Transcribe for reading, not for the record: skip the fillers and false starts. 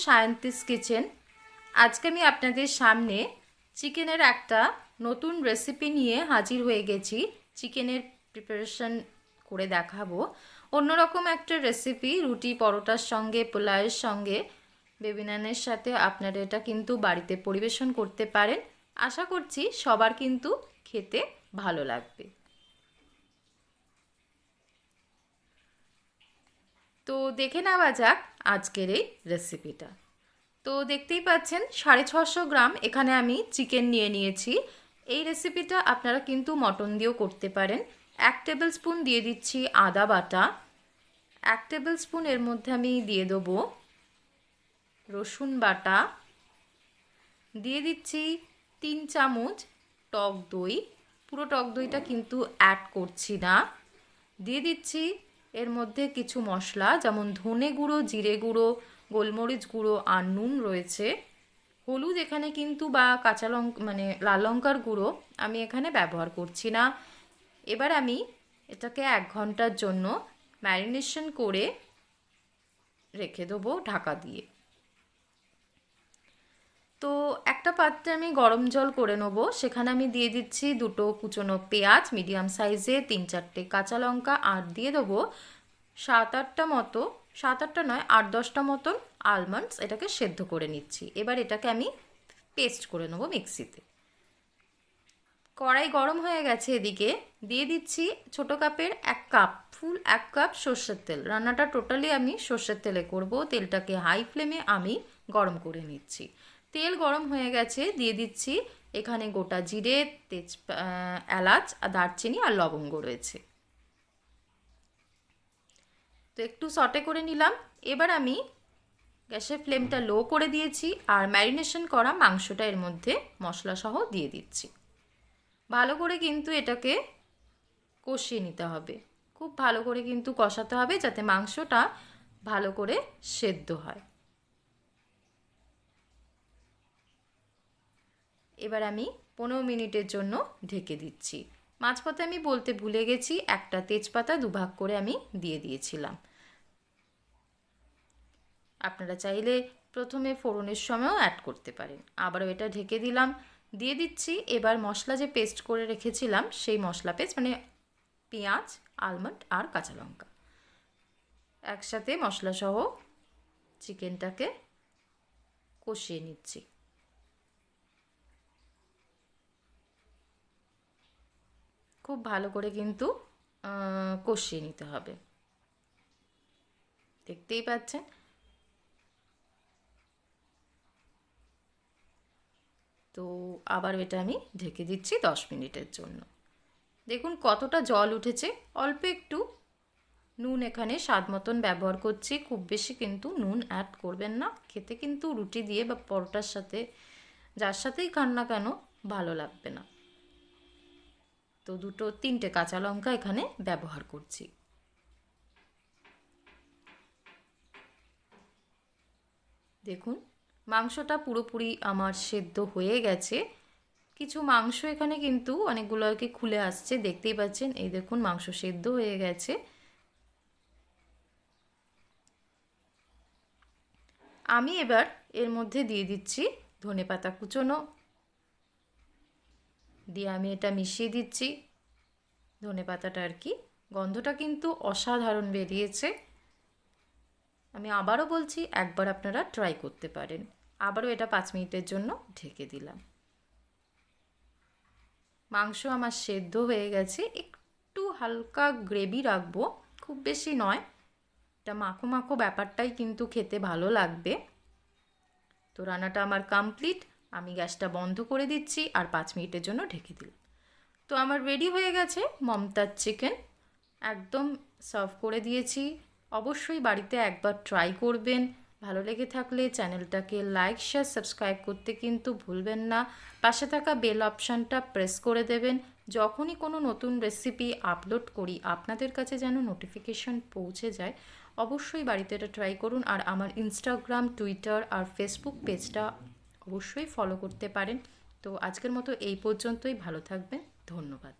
সায়েন্টিস kitchen. আজকে আমি আপনাদের সামনে চিকেনের একটা নতুন রেসিপি নিয়ে হাজির হয়ে গেছি। চিকেনের প্রিপারেশন করে দেখাবো। অন্যরকম একটা রেসিপি, রুটি পরোটার সঙ্গে, পোলাওয়ের সঙ্গে, বেবি নানের সাথে আপনারা এটা কিন্তু বাড়িতে পরিবেশন করতে পারেন। আশা করছি সবার কিন্তু খেতে ভালো লাগবে। তো দেখে নেওয়া যাক আজকের এই রেসিপিটা। তো দেখতেই পাচ্ছেন 650 গ্রাম এখানে আমি চিকেন নিয়ে নিয়েছি। এই রেসিপিটা আপনারা কিন্তু মটন দিয়েও করতে পারেন। 1 টেবিল স্পুন দিয়ে দিচ্ছি আদা বাটা। 1 টেবিল স্পুন এর মধ্যে আমি দিয়ে দেবো রসুন বাটা। দিয়ে দিচ্ছি 3 চামচ টক দই। পুরো টক দইটা কিন্তু অ্যাড করছি না। দিয়ে দিচ্ছি এর মধ্যে কিছু মশলা, যেমন ধনে গুঁড়ো, জিরে গুঁড়ো, গোলমরিচ গুঁড়ো আর নুন রয়েছে। হলুদ এখানে কিন্তু বা কাঁচা লঙ্কা মানে লাল লঙ্কার গুঁড়ো আমি এখানে ব্যবহার করছি না। এবার আমি এটাকে 1 ঘন্টার জন্য ম্যারিনেশন করে রেখে দেবো ঢাকা দিয়ে। তো একটা পাত্রে আমি গরম জল করে নেব। সেখানে আমি দিয়ে দিচ্ছি 2টো কুচনো পেঁয়াজ মিডিয়াম সাইজে, 3-4টে কাঁচা লঙ্কা, আর দিয়ে দেবো 7-8টা মতো, 7-8টা নয় 8-10টা মতন আলমন্ডস। এটাকে সেদ্ধ করে নিচ্ছি। এবার এটাকে আমি পেস্ট করে নেব মিক্সিতে। কড়াই গরম হয়ে গেছে। এদিকে দিয়ে দিচ্ছি ছোটো কাপের 1 কাপ, ফুল 1 কাপ সর্ষের তেল। রান্নাটা টোটালি আমি সর্ষের তেলে করব। তেলটাকে হাই ফ্লেমে আমি গরম করে নিচ্ছি। তেল গরম হয়ে গেছে। দিয়ে দিচ্ছি এখানে গোটা জিরে, এলাচ, দারচিনি আর লবঙ্গ রয়েছে। তো একটু সটে করে নিলাম। এবার আমি গ্যাসের ফ্লেমটা লো করে দিয়েছি আর ম্যারিনেশন করা মাংসটা এর মধ্যে মশলা সহ দিয়ে দিচ্ছি। ভালো করে কিন্তু এটাকে কষিয়ে নিতে হবে। খুব ভালো করে কিন্তু কষাতে হবে যাতে মাংসটা ভালো করে সেদ্ধ হয়। এবার আমি 15 মিনিটের জন্য ঢেকে দিচ্ছি। মাঝপথে আমি বলতে ভুলে গেছি, একটা তেজপাতা দুভাগ করে আমি দিয়ে দিয়েছিলাম। আপনারা চাইলে প্রথমে ফোড়নের সময়ও অ্যাড করতে পারেন। আবারও এটা ঢেকে দিলাম। দিয়ে দিচ্ছি এবার মশলা যে পেস্ট করে রেখেছিলাম সেই মশলা পেস্ট, মানে পেঁয়াজ, আলমন্ড আর কাঁচা লঙ্কা একসাথে মশলা সহ চিকেনটাকে কষিয়ে নিচ্ছি। খুব ভালো করে কিন্তু কষিয়ে নিতে হবে। দেখতেই পাচ্ছেন। তো আবার এটা আমি ঢেকে দিচ্ছি 10 মিনিটের জন্য। দেখুন কতটা জল উঠেছে। অল্প একটু নুন এখানে স্বাদ মতন ব্যবহার করছি। খুব বেশি কিন্তু নুন অ্যাড করবেন না। খেতে কিন্তু রুটি দিয়ে বা পরোটার সাথে যার সাথেই খান না কেন ভালো লাগবে না। তো 2-3টে কাঁচা লঙ্কা এখানে ব্যবহার করছি। দেখুন মাংসটা পুরোপুরি আমার সেদ্ধ হয়ে গেছে। কিছু মাংস এখানে কিন্তু অনেকগুলো আর কি খুলে আসছে, দেখতেই পাচ্ছেন। এই দেখুন মাংস সেদ্ধ হয়ে গেছে। আমি এবার এর মধ্যে দিয়ে দিচ্ছি ধনেপাতা কুচোনো। দিয়ে আমি এটা মিশিয়ে দিচ্ছি। ধনেপাতাটা আর কি গন্ধটা কিন্তু অসাধারণ বেরিয়েছে। আমি আবারও বলছি, একবার আপনারা ট্রাই করতে পারেন। আবারও এটা 5 মিনিটের জন্য ঢেকে দিলাম। মাংস আমার সেদ্ধ হয়ে গেছে। একটু হালকা গ্রেভি রাখবো, খুব বেশি নয়। এটা মাখো মাখো ব্যাপারটাই কিন্তু খেতে ভালো লাগবে। তো রান্নাটা আমার কমপ্লিট। আমি গ্যাসটা বন্ধ করে দিচ্ছি আর 5 মিনিটের জন্য ঢেকে দিলাম। তো আমার রেডি হয়ে গেছে মমতাজ চিকেন। একদম সার্ভ করে দিয়েছি। অবশ্যই বাড়িতে একবার ট্রাই করবেন। ভালো লেগে থাকলে চ্যানেলটাকে লাইক, শেয়ার, সাবস্ক্রাইব করতে কিন্তু ভুলবেন না। পাশে থাকা বেল অপশানটা প্রেস করে দেবেন। যখনই কোনো নতুন রেসিপি আপলোড করি আপনাদের কাছে যেন নোটিফিকেশান পৌঁছে যায়। অবশ্যই বাড়িতে এটা ট্রাই করুন। আর আমার ইনস্টাগ্রাম, টুইটার আর ফেসবুক পেজটা অবশ্যই ফলো করতে পারেন। তো আজকের মতো এই পর্যন্তই। ভালো থাকবেন। ধন্যবাদ।